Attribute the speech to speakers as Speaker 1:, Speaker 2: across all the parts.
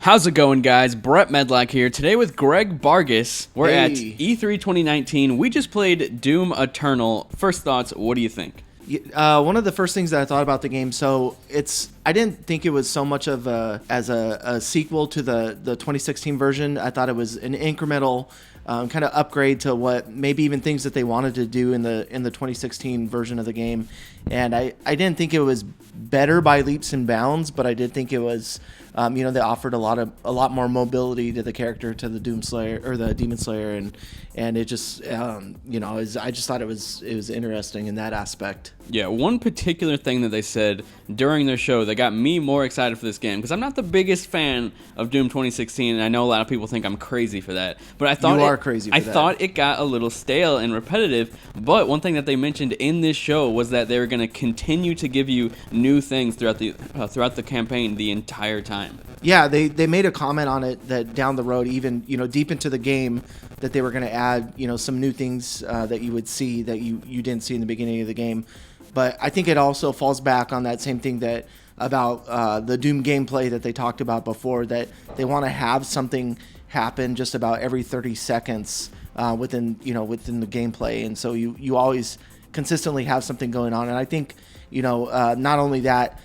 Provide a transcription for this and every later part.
Speaker 1: How's it going, guys? Brett Medlock here. Today with Greg Bargas. We're at
Speaker 2: Hey.
Speaker 1: E3 2019. We just played Doom Eternal. First thoughts, what do you think?
Speaker 2: One of the first things that I thought about the game, I didn't think it was so much of a sequel to the 2016 version. I thought it was an incremental kind of upgrade to what maybe even things that they wanted to do in the 2016 version of the game. And I didn't think it was better by leaps and bounds, but I did think it was they offered a lot more mobility to the character, to the Doom Slayer or the Demon Slayer, and it just I just thought it was interesting in that aspect.
Speaker 1: Yeah, one particular thing that they said during their show that got me more excited for this game, because I'm not the biggest fan of Doom 2016, and I know a lot of people think I'm crazy for that, but I thought
Speaker 2: You are crazy for
Speaker 1: I
Speaker 2: that.
Speaker 1: thought it got a little stale and repetitive. But one thing that they mentioned in this show was that they were going to continue to give you new things throughout the campaign the entire time.
Speaker 2: Yeah, they made a comment on it that down the road, even deep into the game, that they were going to add some new things that you would see that you didn't see in the beginning of the game. But I think it also falls back on that same thing that about the Doom gameplay that they talked about before, that they want to have something happen just about every 30 seconds within the gameplay, and so you always consistently have something going on. And I think not only that,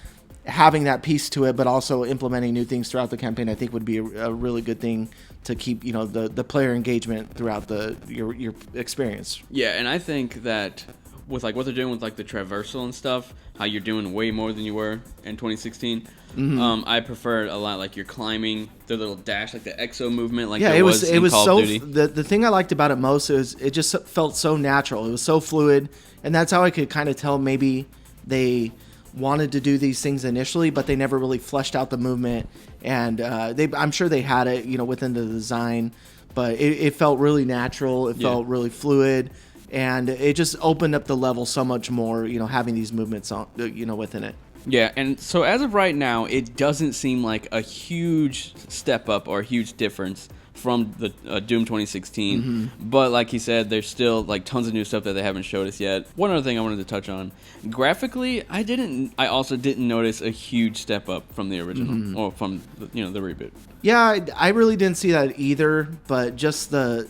Speaker 2: having that piece to it, but also implementing new things throughout the campaign, I think would be a really good thing to keep the player engagement throughout your experience.
Speaker 1: Yeah, and I think that with what they're doing with the traversal and stuff, how you're doing way more than you were in 2016.
Speaker 2: Mm-hmm.
Speaker 1: I preferred a lot you're climbing, the little dash, the exo movement,
Speaker 2: it was
Speaker 1: in Call
Speaker 2: so
Speaker 1: of Duty.
Speaker 2: the thing I liked about it most is it just felt so natural. It was so fluid, and that's how I could kind of tell maybe they wanted to do these things initially, but they never really fleshed out the movement. And I'm sure they had it within the design, but it felt really natural. It felt really fluid. And it just opened up the level so much more, having these movements on, within it.
Speaker 1: Yeah, and so as of right now, it doesn't seem like a huge step up or a huge difference from the Doom 2016.
Speaker 2: Mm-hmm.
Speaker 1: But like he said, there's still tons of new stuff that they haven't showed us yet. One other thing I wanted to touch on, graphically, I also didn't notice a huge step up from the original or from the reboot.
Speaker 2: Yeah, I really didn't see that either, but just the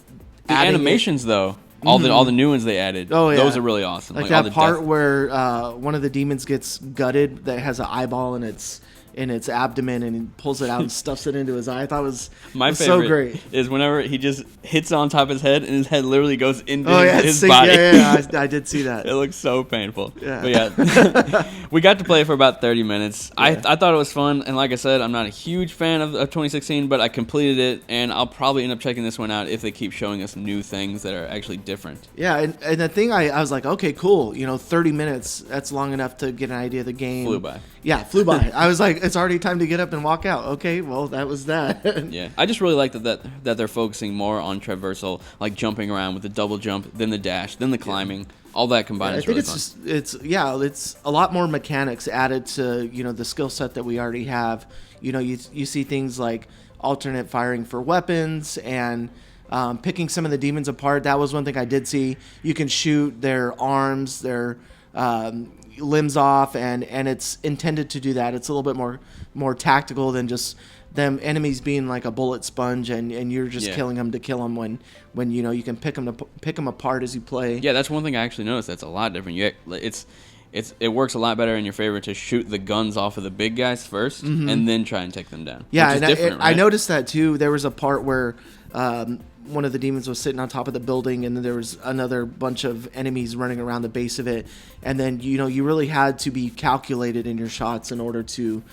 Speaker 1: animations though. All the new ones they added.
Speaker 2: Oh, yeah.
Speaker 1: Those are really awesome.
Speaker 2: Like
Speaker 1: all
Speaker 2: that
Speaker 1: the
Speaker 2: part where one of the demons gets gutted that has an eyeball in its abdomen, and he pulls it out and stuffs it into his eye. I thought was
Speaker 1: my
Speaker 2: was
Speaker 1: favorite
Speaker 2: so great.
Speaker 1: is whenever he just hits on top of his head and his head literally goes into his
Speaker 2: sinks,
Speaker 1: body.
Speaker 2: I did see that.
Speaker 1: It looks so painful.
Speaker 2: Yeah.
Speaker 1: But yeah, we got to play it for about 30 minutes.
Speaker 2: Yeah.
Speaker 1: I thought it was fun, and like I said, I'm not a huge fan of 2016, but I completed it, and I'll probably end up checking this one out if they keep showing us new things that are actually different.
Speaker 2: Yeah, and the thing I was like, okay, cool. 30 minutes, that's long enough to get an idea of the game.
Speaker 1: Flew by.
Speaker 2: Yeah, flew by. I was like, it's already time to get up and walk out. Okay, well, that was that.
Speaker 1: Yeah, I just really like that they're focusing more on traversal, like jumping around with the double jump, then the dash, then the climbing. All that combined
Speaker 2: I
Speaker 1: is
Speaker 2: think
Speaker 1: really fun.
Speaker 2: it's a lot more mechanics added to the skill set that we already have. You see things like alternate firing for weapons and picking some of the demons apart. That was one thing I did see. You can shoot their arms, their limbs off, and it's intended to do that. It's a little bit more tactical than just them enemies being like a bullet sponge, and you're just killing them to kill them when you can pick them apart as you play.
Speaker 1: Yeah, that's one thing I actually noticed. That's a lot different. It works a lot better in your favor to shoot the guns off of the big guys first and then try and take them down.
Speaker 2: Yeah,
Speaker 1: which is
Speaker 2: and
Speaker 1: different,
Speaker 2: I
Speaker 1: right?
Speaker 2: noticed that too. There was a part where one of the demons was sitting on top of the building, and then there was another bunch of enemies running around the base of it. And then you really had to be calculated in your shots in order to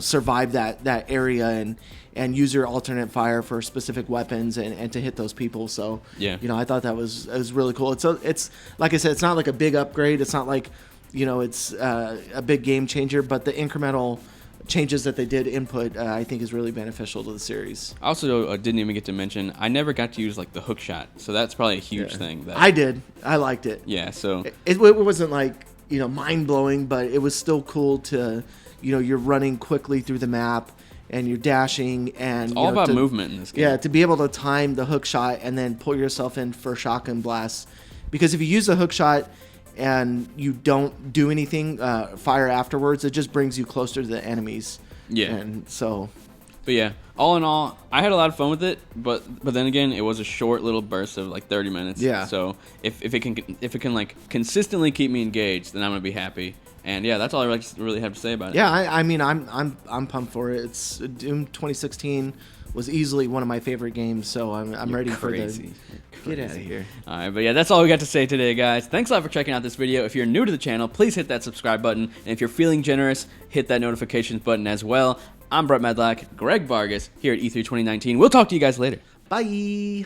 Speaker 2: survive that area and use your alternate fire for specific weapons and to hit those people. So I thought that was really cool. It's like I said, it's not like a big upgrade. It's not like it's a big game changer, but the incremental changes that they did input, I think, is really beneficial to the series.
Speaker 1: I also didn't even get to mention, I never got to use the hook shot, so that's probably a huge thing.
Speaker 2: I did. I liked it.
Speaker 1: Yeah, so
Speaker 2: It wasn't mind blowing, but it was still cool to, you're running quickly through the map and you're dashing, and
Speaker 1: all about movement in this game.
Speaker 2: Yeah, to be able to time the hook shot and then pull yourself in for shotgun blasts, because if you use the hook shot and you don't do anything, fire afterwards, it just brings you closer to the enemies.
Speaker 1: Yeah.
Speaker 2: And so
Speaker 1: But yeah, all in all, I had a lot of fun with it. But then again, it was a short little burst of like 30 minutes.
Speaker 2: Yeah.
Speaker 1: So if it can like consistently keep me engaged, then I'm gonna be happy. And yeah, that's all I really have to say about it.
Speaker 2: Yeah, I mean, I'm pumped for it. It's Doom 2016 was easily one of my favorite games, so I'm ready for the. Get out of here.
Speaker 1: All right, but yeah, that's all we got to say today, guys. Thanks a lot for checking out this video. If you're new to the channel, please hit that subscribe button. And if you're feeling generous, hit that notifications button as well. I'm Brett Medlock, Greg Vargas here at E3 2019. We'll talk to you guys later.
Speaker 2: Bye.